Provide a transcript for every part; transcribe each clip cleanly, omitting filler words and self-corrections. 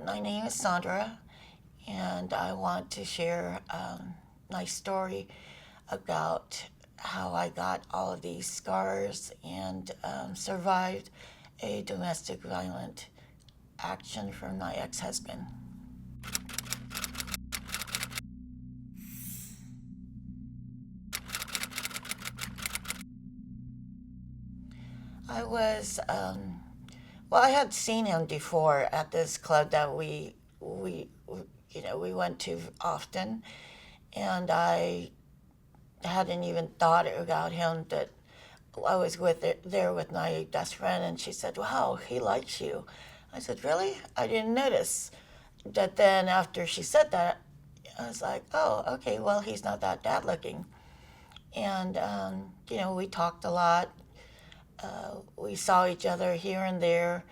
My name is Saundra, and I want to share my story about how I got all of these scars and survived a domestic violent action from my ex-husband. I was, well, I had seen him before at this club that we went to often, and I hadn't even thought about him that I was there with my best friend, and she said, "Wow, he likes you." I said, "Really? I didn't notice." But then after she said that, I was like, "Oh, okay. Well, he's not that bad looking." And we talked a lot. We saw each other here and there,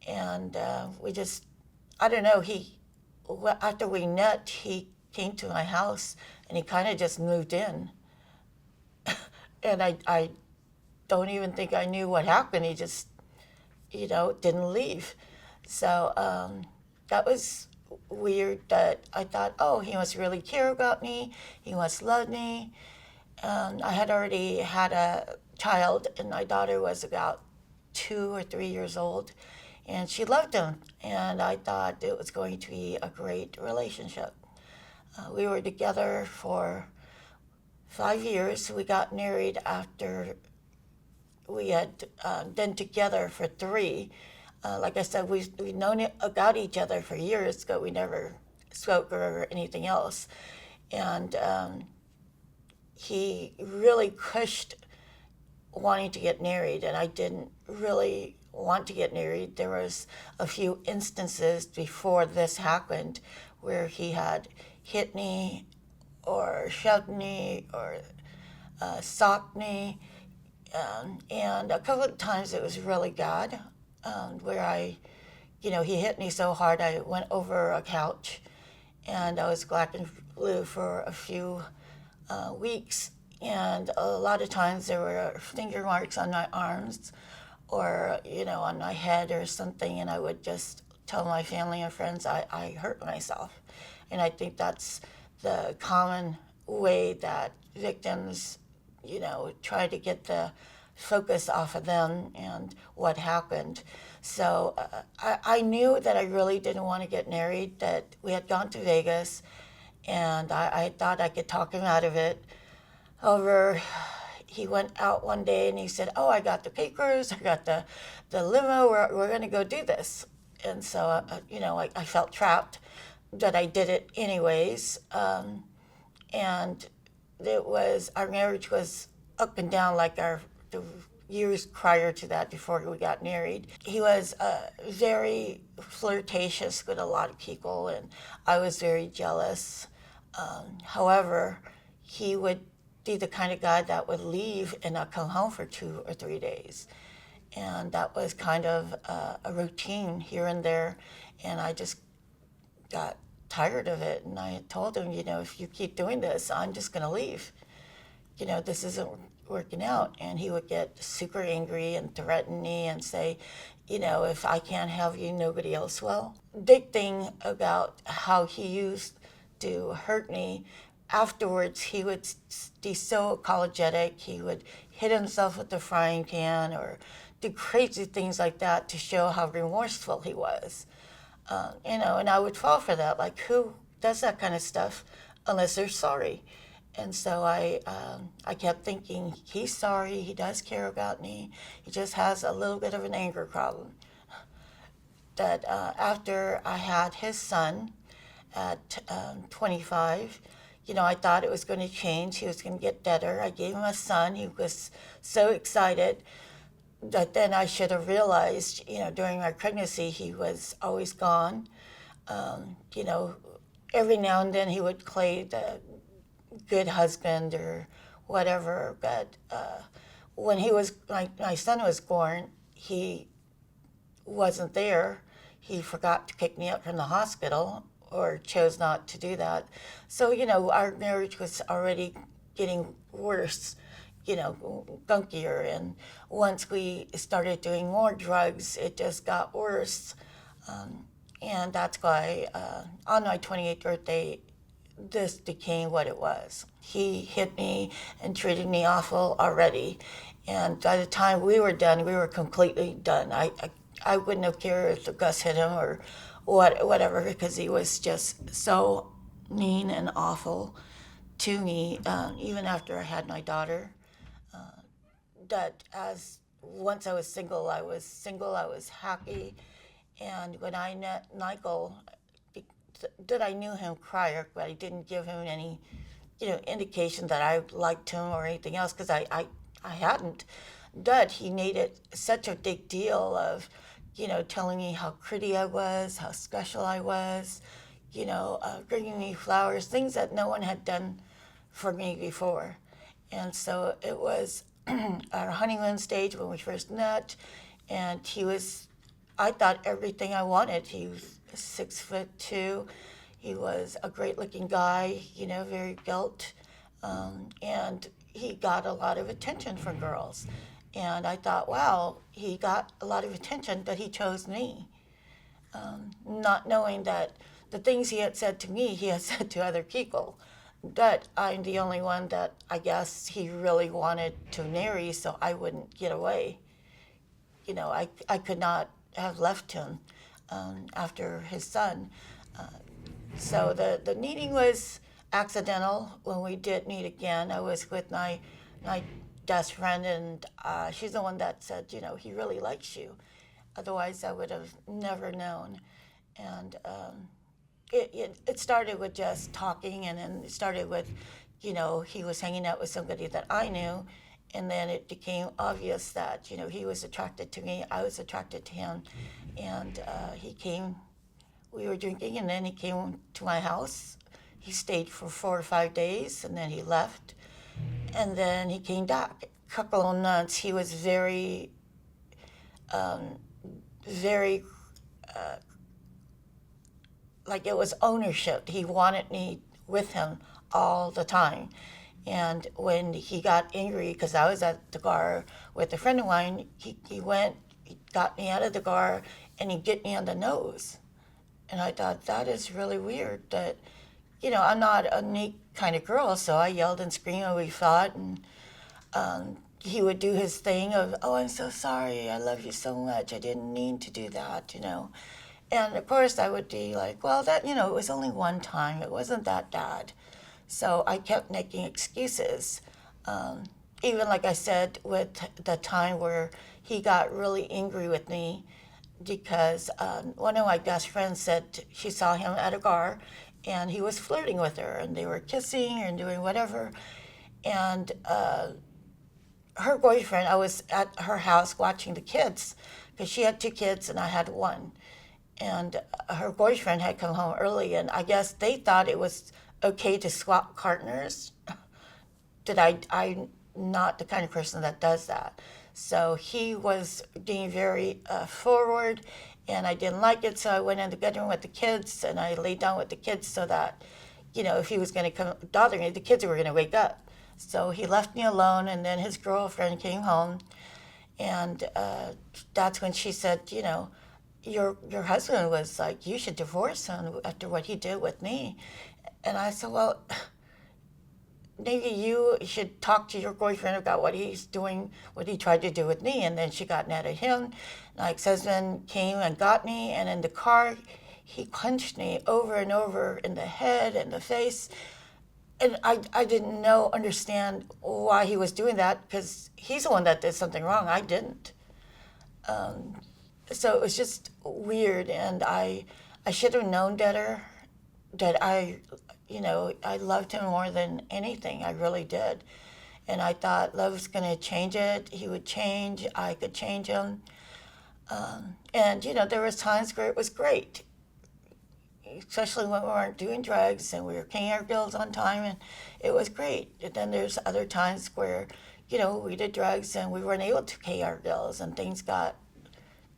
and we just, I don't know. After we met, he came to my house, and he kind of just moved in, and I don't even think I knew what happened. He just, didn't leave. So that was weird that I thought, oh, he must really care about me. He must love me. I had already had a child, and my daughter was about 2 or 3 years old, and she loved him. And I thought it was going to be a great relationship. We were together for 5 years. We got married after we had been together for three. Like I said, we've known about each other for years, but we never spoke or anything else. And he really pushed wanting to get married, and I didn't really want to get married. There was a few instances before this happened where he had hit me or shoved me or socked me, and a couple of times it was really bad, where he hit me so hard I went over a couch, and I was black and blue for a few weeks. And a lot of times there were finger marks on my arms or, on my head or something, and I would just tell my family and friends I hurt myself. And I think that's the common way that victims, try to get the focus off of them and what happened. So I knew that I really didn't want to get married, that we had gone to Vegas, and I thought I could talk him out of it. However, he went out one day and he said, "Oh, I got the papers, I got the limo, we're going to go do this." And so, I felt trapped, but I did it anyways. And our marriage was up and down like the years prior to that before we got married. He was very flirtatious with a lot of people, and I was very jealous. However, he would be the kind of guy that would leave and not come home for 2 or 3 days. And that was kind of a routine here and there. And I just got tired of it. And I told him, if you keep doing this, I'm just going to leave. This isn't working out. And he would get super angry and threaten me and say, if I can't have you, nobody else will. Big thing about how he used to hurt me, afterwards he would be so apologetic. He would hit himself with the frying pan or do crazy things like that to show how remorseful he was. And I would fall for that. Like, who does that kind of stuff unless they're sorry? And so I kept thinking, he's sorry, he does care about me, he just has a little bit of an anger problem. That after I had his son at 25, I thought it was going to change, he was going to get better. I gave him a son, he was so excited. But then I should have realized, during my pregnancy, he was always gone. Um, you know, every now and then he would play the good husband or whatever. But when my son was born, he wasn't there. He forgot to pick me up from the hospital or chose not to do that. So, our marriage was already getting worse, gunkier. And once we started doing more drugs, it just got worse. Um, And that's why on my 28th birthday, this became what it was. He hit me and treated me awful already. And by the time we were done, we were completely done. I wouldn't have cared if Gus hit him or whatever, because he was just so mean and awful to me, even after I had my daughter. That as once I was single, I was happy. And when I met Michael, that I knew him prior, but I didn't give him any, indication that I liked him or anything else, because I hadn't. But he made it such a big deal of, telling me how pretty I was, how special I was, bringing me flowers, things that no one had done for me before. And so it was our honeymoon stage when we first met, and I thought everything I wanted. He was 6'2". He was a great looking guy, very built, and he got a lot of attention from girls. And I thought, wow, he got a lot of attention, but he chose me, not knowing that the things he had said to me, he had said to other people. But I'm the only one that I guess he really wanted to marry, so I wouldn't get away. I could not have left him after his son. So the meeting was accidental. When we did meet again, I was with my best friend, and she's the one that said, he really likes you. Otherwise, I would have never known. And it started with just talking, and then it started with, he was hanging out with somebody that I knew, and then it became obvious that, he was attracted to me, I was attracted to him, and we were drinking, and then he came to my house. He stayed for 4 or 5 days, and then he left, and then he came back. A couple of months, he was very, very, like it was ownership. He wanted me with him all the time. And when he got angry, because I was at the bar with a friend of mine, he got me out of the bar, and he bit me on the nose. And I thought, that is really weird. That, I'm not a neat kind of girl, so I yelled and screamed, and we fought, and he would do his thing of, oh, I'm so sorry, I love you so much, I didn't mean to do that, And of course I would be like, well, that, it was only one time, it wasn't that bad. So I kept making excuses. Even like I said, with the time where he got really angry with me, because one of my best friends said she saw him at a bar and he was flirting with her, and they were kissing and doing whatever. And her boyfriend, I was at her house watching the kids, because she had 2 kids and I had 1. And her boyfriend had come home early, and I guess they thought it was okay to swap partners. That I'm not the kind of person that does that. So he was being very forward, and I didn't like it, so I went in the bedroom with the kids, and I laid down with the kids so that, if he was going to come bother me, the kids were going to wake up. So he left me alone, and then his girlfriend came home, and that's when she said, your husband was like, you should divorce him after what he did with me. And I said, well, maybe you should talk to your boyfriend about what he's doing, what he tried to do with me. And then she got mad at him. My ex-husband came and got me, and in the car, he punched me over and over in the head and the face. And I didn't understand why he was doing that, because he's the one that did something wrong. I didn't. So it was just weird, and I should have known better, that I loved him more than anything. I really did. And I thought love was going to change it. He would change. I could change him. And, there was times where it was great, especially when we weren't doing drugs and we were paying our bills on time, and it was great. And then there's other times where, we did drugs and we weren't able to pay our bills, and things got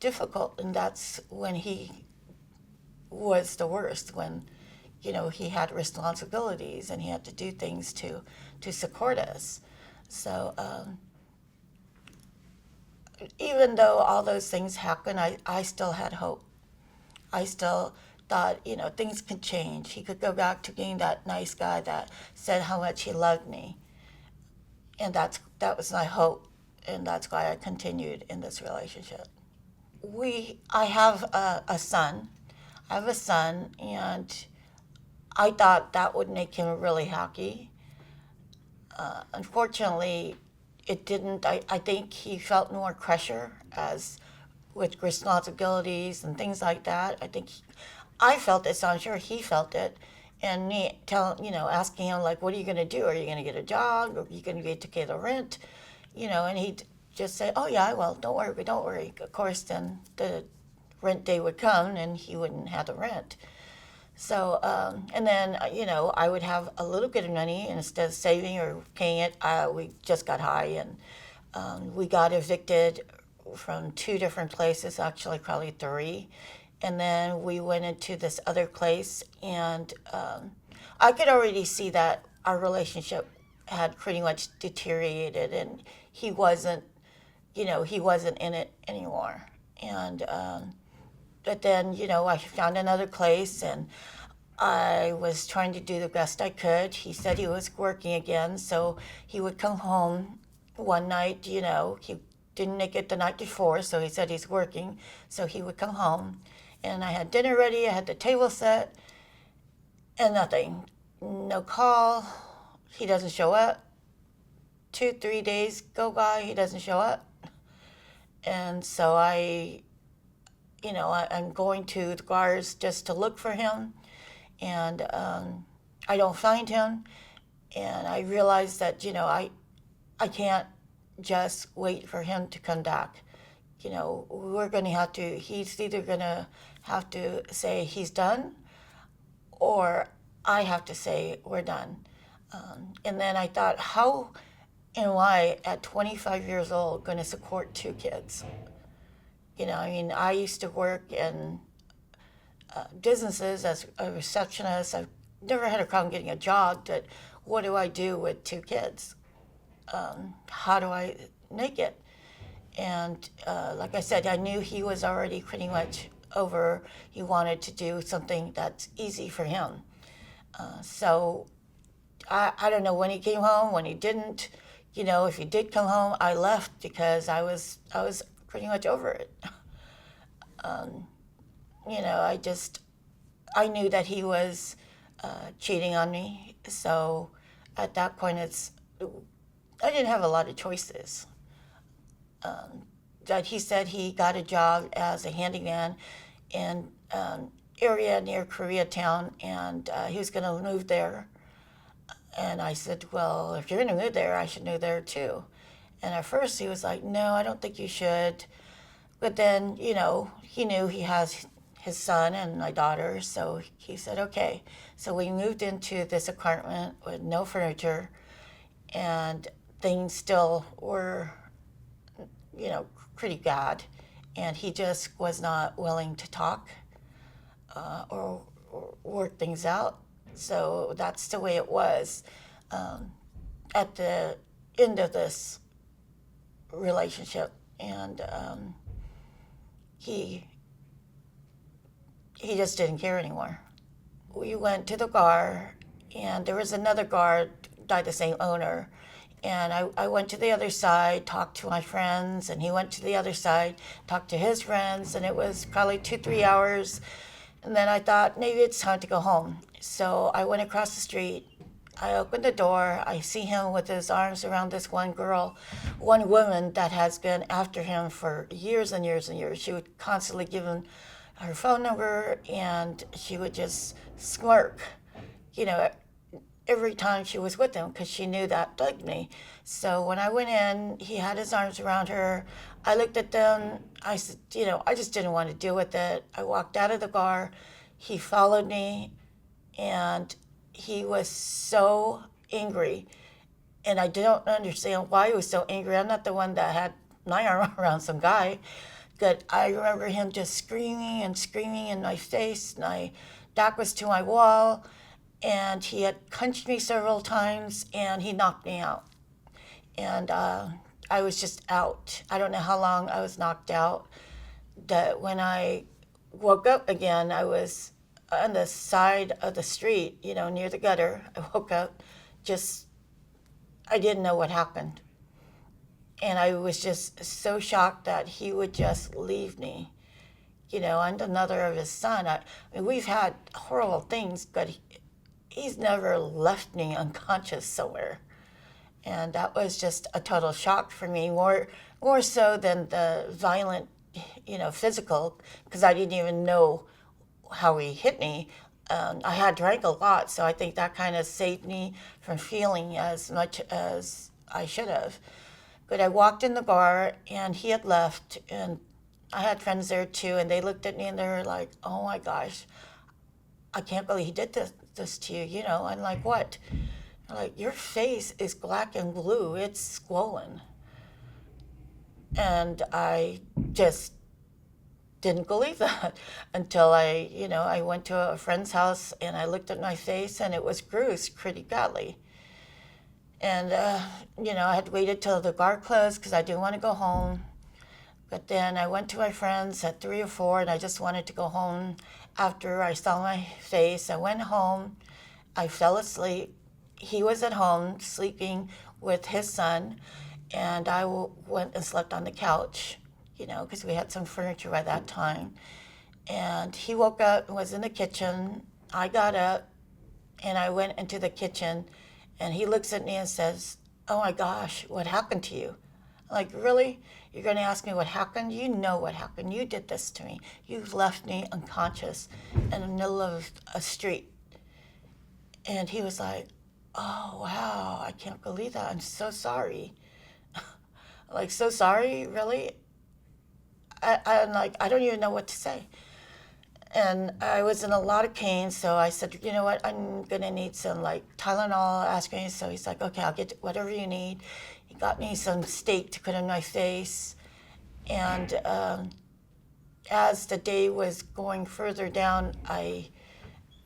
difficult, and that's when he was the worst, when he had responsibilities and he had to do things to support us. So even though all those things happened, I still had hope. I still thought, things could change. He could go back to being that nice guy that said how much he loved me. And that was my hope, and that's why I continued in this relationship. I have a son. I have a son, and I thought that would make him really happy. Unfortunately, it didn't. I think he felt more pressure as with responsibilities and things like that. I felt it, so I'm sure he felt it. And me asking him, like, what are you going to do? Are you going to get a job? Are you going to get to pay the rent? And he'd just say, oh, yeah, I will. Don't worry, don't worry. Of course, then the rent day would come and he wouldn't have the rent. So, and then, I would have a little bit of money, and instead of saving or paying it, we just got high, and we got evicted from 2 different places, actually probably 3. And then we went into this other place, and I could already see that our relationship had pretty much deteriorated, and he wasn't, he wasn't in it anymore. And but then, I found another place, and I was trying to do the best I could. He said he was working again, so he would come home one night. He didn't make it the night before, so he said he's working. So he would come home, and I had dinner ready, I had the table set, and nothing. No call, he doesn't show up. 2, 3 days go by, he doesn't show up. And so I'm going to the bars just to look for him, and I don't find him. And I realized that, I can't just wait for him to come back. We're going to have to, he's either going to have to say he's done, or I have to say we're done. And then I thought, how am I at 25 years old going to support 2 kids? I used to work in businesses as a receptionist. I've never had a problem getting a job, but what do I do with 2 kids? How do I make it? And like I said, I knew he was already pretty much over. He wanted to do something that's easy for him. So I don't know when he came home, when he didn't. If he did come home, I left because I was pretty much over it. I knew that he was cheating on me. So at that point, I didn't have a lot of choices. That he said he got a job as a handyman in an area near Koreatown, and he was going to move there. And I said, well, if you're going to move there, I should move there too. And at first he was like, no, I don't think you should. But then, he knew he has his son and my daughter, so he said, okay. So we moved into this apartment with no furniture, and things still were, pretty bad. And he just was not willing to talk or work things out. So that's the way it was. At the end of this relationship, and he just didn't care anymore. We went to the bar, and there was another bar by the same owner, and I went to the other side, talked to my friends, and he went to the other side, talked to his friends, and it was probably 2, 3 hours. And then I thought, maybe it's time to go home. So I went across the street. I opened the door. I see him with his arms around this one woman that has been after him for years and years and years. She would constantly give him her phone number, and she would just smirk, every time she was with him, because she knew that bugged me. So when I went in, he had his arms around her. I looked at them. I said, I just didn't want to deal with it. I walked out of the bar. He followed me, and he was so angry. And I don't understand why he was so angry. I'm not the one that had my arm around some guy. But I remember him just screaming and screaming in my face. And my back was to my wall. And he had punched me several times, and he knocked me out. And I was just out. I don't know how long I was knocked out. That when I woke up again. I was on the side of the street, near the gutter. I woke up, just, I didn't know what happened. And I was just so shocked that he would just leave me, and another of his son. I mean, we've had horrible things, but he's never left me unconscious somewhere. And that was just a total shock for me, more so than the violent, physical, because I didn't even know how he hit me. I had drank a lot, so I think that kind of saved me from feeling as much as I should have. But I walked in the bar, and he had left, and I had friends there too, and they looked at me and they were like, "Oh my gosh, I can't believe he did this to you." I'm like, "What?" They're like, "Your face is black and blue. It's swollen." And I just didn't believe that until I went to a friend's house and I looked at my face and it was bruised pretty badly. And, I had waited till the bar closed because I didn't want to go home. But then I went to my friends at 3 or 4 and I just wanted to go home after I saw my face. I went home. I fell asleep. He was at home sleeping with his son, and I went and slept on the couch, because we had some furniture by that time. And he woke up and was in the kitchen. I got up and I went into the kitchen, and he looks at me and says, "Oh my gosh, what happened to you?" I'm like, "Really? You're going to ask me what happened? You know what happened. You did this to me. You left me unconscious in the middle of a street." And he was like, "Oh, wow, I can't believe that. I'm so sorry." Like, "So sorry? Really?" I'm like, I don't even know what to say. And I was in a lot of pain, so I said, "You know what, I'm going to need some, like, Tylenol, aspirin." So he's like, "Okay, I'll get whatever you need." He got me some steak to put in my face. And as the day was going further down,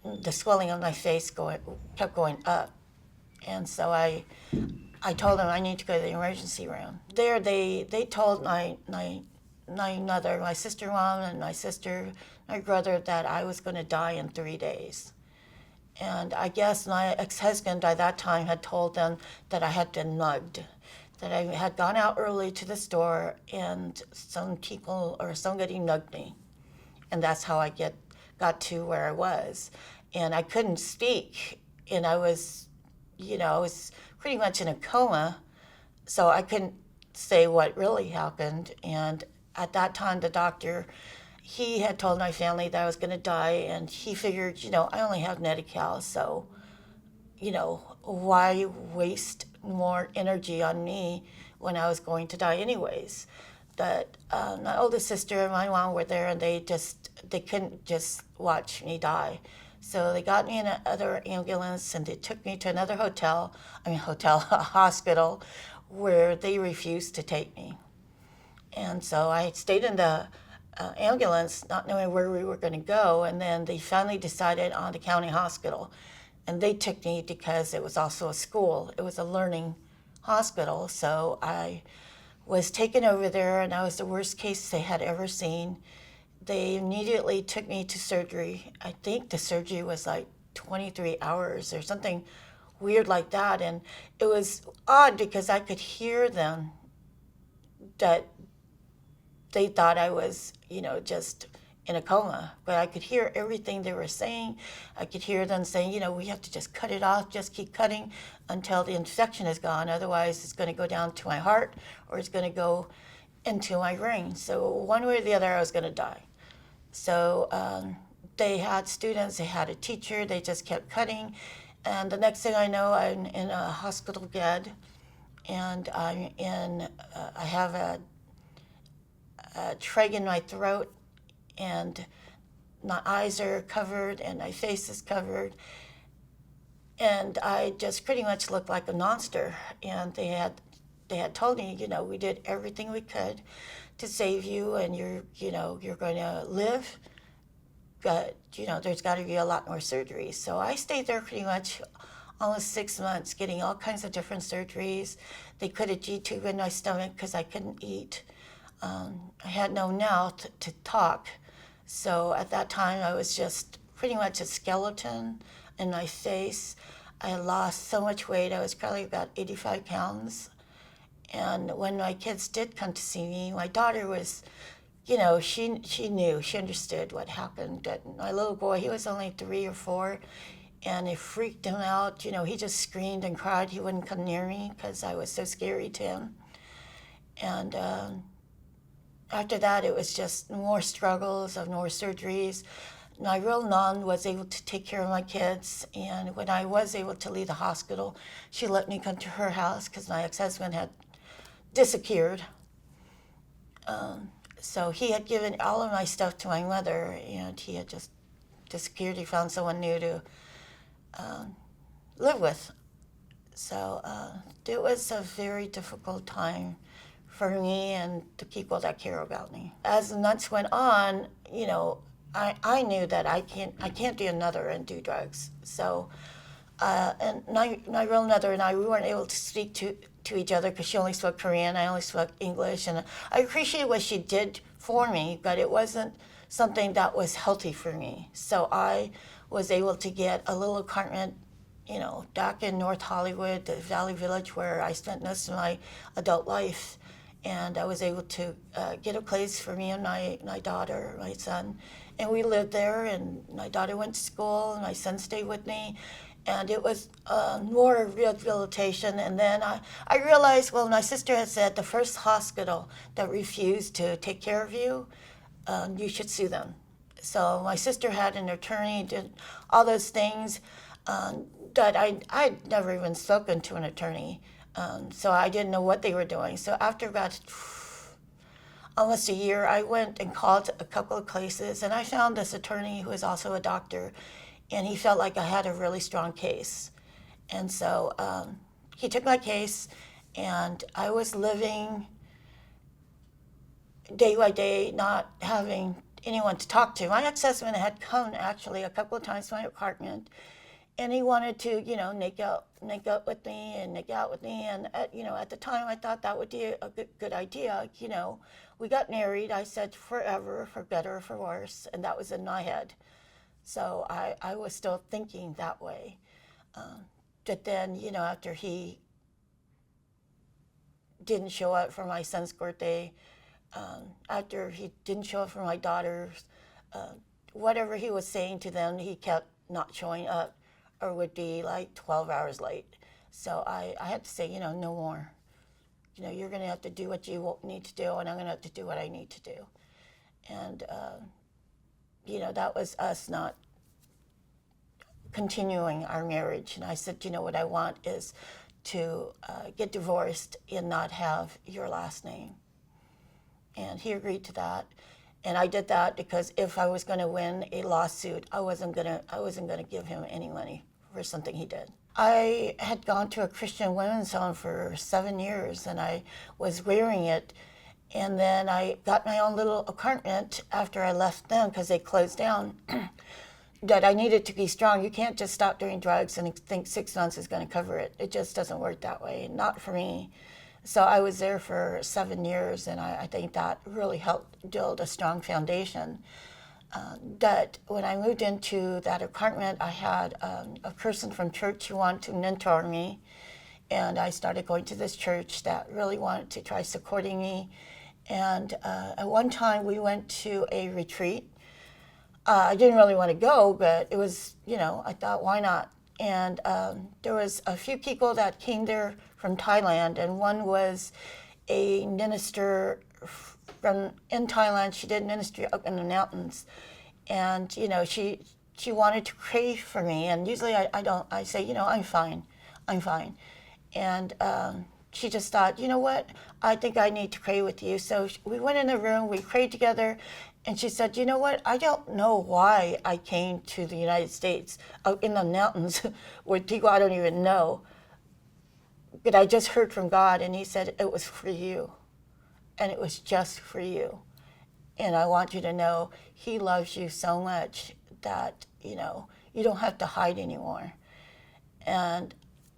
the swelling of my face kept going up. And so I told him I need to go to the emergency room. There, they told my mother, my sister-in-law, and my brother, that I was going to die in 3 days. And I guess my ex-husband by that time had told them that I had been mugged, that I had gone out early to the store and somebody mugged me. And that's how I got to where I was. And I couldn't speak, and I was pretty much in a coma, so I couldn't say what really happened. And at that time, the doctor, he had told my family that I was going to die, and he figured, I only have Medi-Cal, so, why waste more energy on me when I was going to die anyways? But my oldest sister and my mom were there, and they couldn't just watch me die. So they got me in another ambulance, and they took me to another hospital, where they refused to take me. And so I stayed in the ambulance, not knowing where we were going to go. And then they finally decided on the county hospital. And they took me because it was also a school. It was a learning hospital. So I was taken over there, and that was the worst case they had ever seen. They immediately took me to surgery. I think the surgery was like 23 hours or something weird like that. And it was odd because I could hear them, that they thought I was, just in a coma. But I could hear everything they were saying. I could hear them saying, "We have to just cut it off, just keep cutting until the infection is gone. Otherwise, it's going to go down to my heart, or it's going to go into my brain." So one way or the other, I was going to die. So they had students, they had a teacher, they just kept cutting. And the next thing I know, I'm in a hospital bed, and I have a trach in my throat, and my eyes are covered, and my face is covered. And I just pretty much looked like a monster. And they had told me, "We did everything we could to save you, and you're going to live, but, there's got to be a lot more surgeries." So I stayed there pretty much almost 6 months, getting all kinds of different surgeries. They put a G-tube in my stomach because I couldn't eat. I had no mouth to talk. So at that time, I was just pretty much a skeleton in my face. I had lost so much weight. I was probably about 85 pounds. And when my kids did come to see me, my daughter was, she knew, she understood what happened. That my little boy, he was only 3 or 4, and it freaked him out. He just screamed and cried. He wouldn't come near me because I was so scary to him. And after that, it was just more struggles of more surgeries. My real nun was able to take care of my kids, and when I was able to leave the hospital, she let me come to her house because my ex-husband had disappeared. So he had given all of my stuff to my mother, and he had just disappeared. He found someone new to live with. So it was a very difficult time for me and the people that care about me. As the months went on, I knew that I can't be another and do drugs. So, and my real mother and I, we weren't able to speak to each other because she only spoke Korean, I only spoke English, and I appreciated what she did for me, but it wasn't something that was healthy for me. So I was able to get a little apartment, back in North Hollywood, the Valley Village, where I spent most of my adult life. And I was able to get a place for me and my daughter, my son. And we lived there, and my daughter went to school, and my son stayed with me. And it was more rehabilitation. And then I realized, well, my sister had said the first hospital that refused to take care of you, you should sue them. So my sister had an attorney, did all those things. But I'd never even spoken to an attorney. So I didn't know what they were doing. So after about almost a year, I went and called a couple of places, and I found this attorney who was also a doctor, and he felt like I had a really strong case. And so he took my case, and I was living day by day, not having anyone to talk to. My ex-husband had come actually a couple of times to my apartment, and he wanted to, make out with me and make out with me. And at the time, I thought that would be a good idea. We got married. I said forever, for better or for worse, and that was in my head. So I was still thinking that way. But then, after he didn't show up for my son's birthday, after he didn't show up for my daughter's, whatever he was saying to them, he kept not showing up, or would be like 12 hours late. So I had to say, no more. You're going to have to do what you need to do, and I'm going to have to do what I need to do. And, that was us not continuing our marriage. And I said, what I want is to get divorced and not have your last name. And he agreed to that. And I did that because if I was going to win a lawsuit, I wasn't going to give him any money for something he did. I had gone to a Christian women's home for 7 years, and I was wearing it. And then I got my own little apartment after I left them because they closed down. That I needed to be strong. You can't just stop doing drugs and think 6 months is going to cover it. It just doesn't work that way, not for me. So I was there for 7 years, and I think that really helped build a strong foundation. That when I moved into that apartment, I had a person from church who wanted to mentor me, and I started going to this church that really wanted to try supporting me. And at one time, we went to a retreat. I didn't really want to go, but it was, I thought, why not? And there was a few people that came there from Thailand, and one was a minister in Thailand. She did ministry up in the mountains, and she wanted to pray for me. And usually I don't. I say, I'm fine, and she just thought, you know what? I think I need to pray with you. So we went in the room, we prayed together. And she said, you know what, I don't know why I came to the United States in the mountains with people I don't even know. But I just heard from God, and he said it was for you. And it was just for you. And I want you to know he loves you so much that, you don't have to hide anymore. And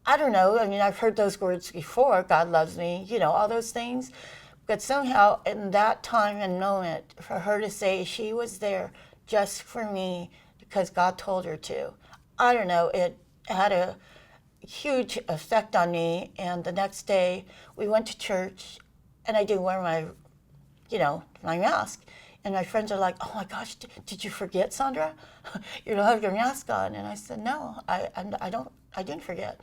I don't know, I've heard those words before, God loves me, all those things. But somehow, in that time and moment, for her to say she was there just for me because God told her to, I don't know, it had a huge effect on me. And the next day, we went to church, and I didn't wear my mask. And my friends are like, "Oh my gosh, did you forget, Saundra? You don't have your mask on." And I said, "No, I didn't forget."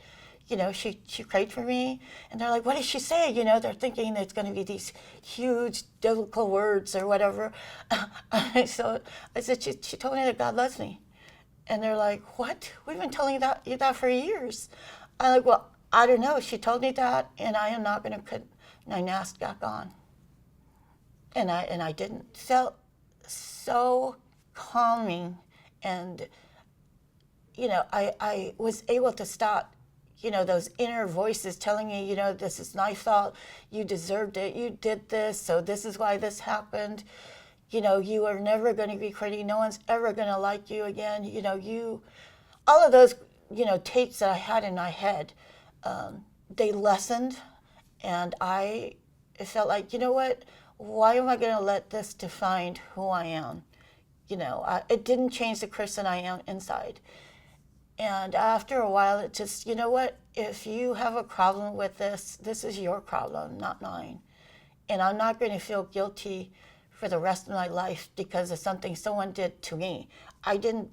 She prayed for me, and they're like, "What did she say?" They're thinking it's going to be these huge biblical words or whatever. So I said, she told me that God loves me. And they're like, "What? We've been telling you that for years." I'm like, "Well, I don't know. She told me that, and I am not going to put my mask back on." And I didn't. Felt so calming, and I was able to stop those inner voices telling me, this is my fault, you deserved it, you did this, so this is why this happened. You are never going to be pretty, no one's ever going to like you again. All of those tapes that I had in my head, they lessened, and I felt like, what, why am I going to let this define who I am? It didn't change the person I am inside. And after a while, it just, what, if you have a problem with this is your problem, not mine. And I'm not going to feel guilty for the rest of my life because of something someone did to me. I didn't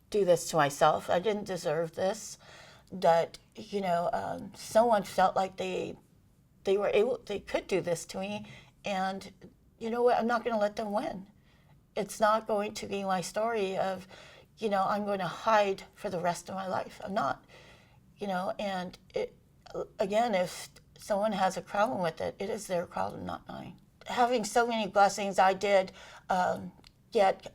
do this to myself. I didn't deserve this. That, someone felt like they could do this to me. And you know what, I'm not going to let them win. It's not going to be my story of, I'm going to hide for the rest of my life. I'm not, and again, if someone has a problem with it, it is their problem, not mine. Having so many blessings, I did get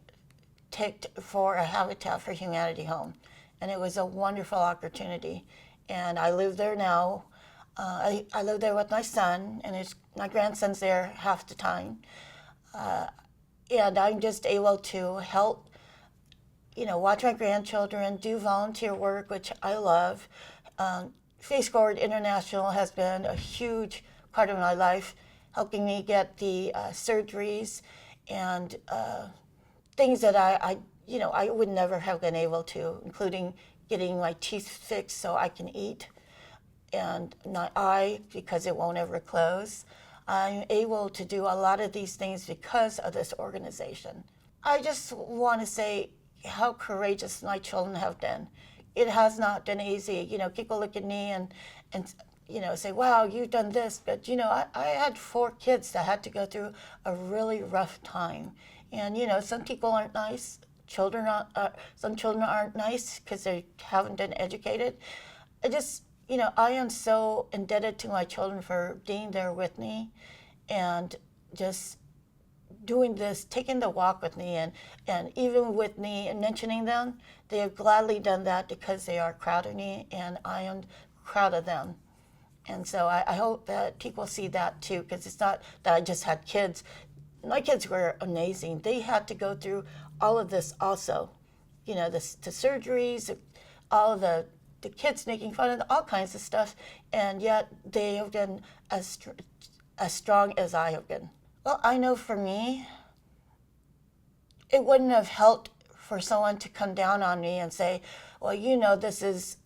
picked for a Habitat for Humanity home, and it was a wonderful opportunity. And I live there now. I live there with my son, and my grandson's there half the time. And I'm just able to help, watch my grandchildren, do volunteer work, which I love. Face Forward International has been a huge part of my life, helping me get the surgeries and things that I would never have been able to, including getting my teeth fixed so I can eat, and my eye because it won't ever close. I'm able to do a lot of these things because of this organization. I just want to say how courageous my children have been. It has not been easy. People look at me and say, "Wow, you've done this." But, I had 4 kids that had to go through a really rough time. And, some people aren't nice. Some children aren't nice because they haven't been educated. I am so indebted to my children for being there with me and just doing this, taking the walk with me, and even with me and mentioning them, they have gladly done that because they are proud of me and I am proud of them. And so I hope that people see that too, because it's not that I just had kids. My kids were amazing. They had to go through all of this also. The surgeries, all of the kids making fun of them, all kinds of stuff, and yet they have been as strong as I have been. Well, I know for me, it wouldn't have helped for someone to come down on me and say, "Well, this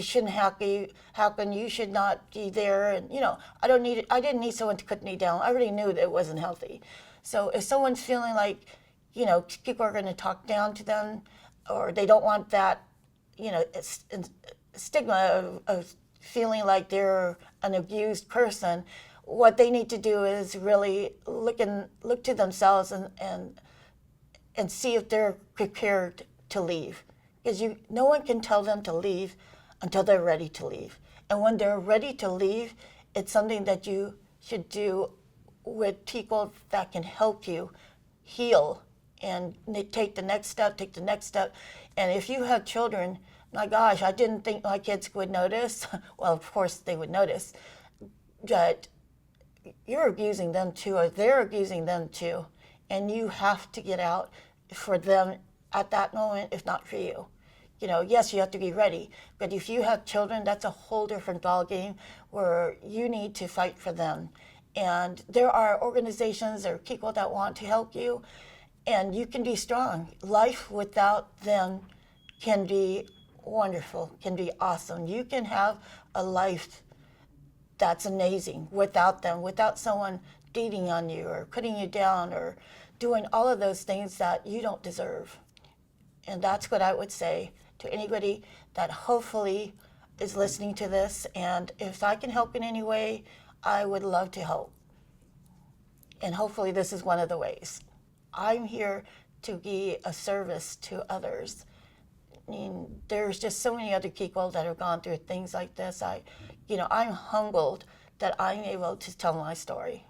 shouldn't happen. You should not be there." And I didn't need someone to put me down. I already knew that it wasn't healthy. So if someone's feeling like, people are going to talk down to them, or they don't want that, stigma of feeling like they're an abused person, what they need to do is really look to themselves and see if they're prepared to leave. Because no one can tell them to leave until they're ready to leave. And when they're ready to leave, it's something that you should do with people that can help you heal and take the next step. And if you have children, my gosh, I didn't think my kids would notice. Well, of course they would notice, but you're abusing them too, or they're abusing them too. And you have to get out for them at that moment, if not for you. Yes, you have to be ready, but if you have children, that's a whole different ballgame where you need to fight for them. And there are organizations or people that want to help you, and you can be strong. Life without them can be wonderful, can be awesome. You can have a life that's amazing without them, without someone beating on you or putting you down or doing all of those things that you don't deserve. And that's what I would say to anybody that hopefully is listening to this. And if I can help in any way, I would love to help. And hopefully this is one of the ways. I'm here to be a service to others. I mean, there's just so many other people that have gone through things like this. I'm humbled that I'm able to tell my story.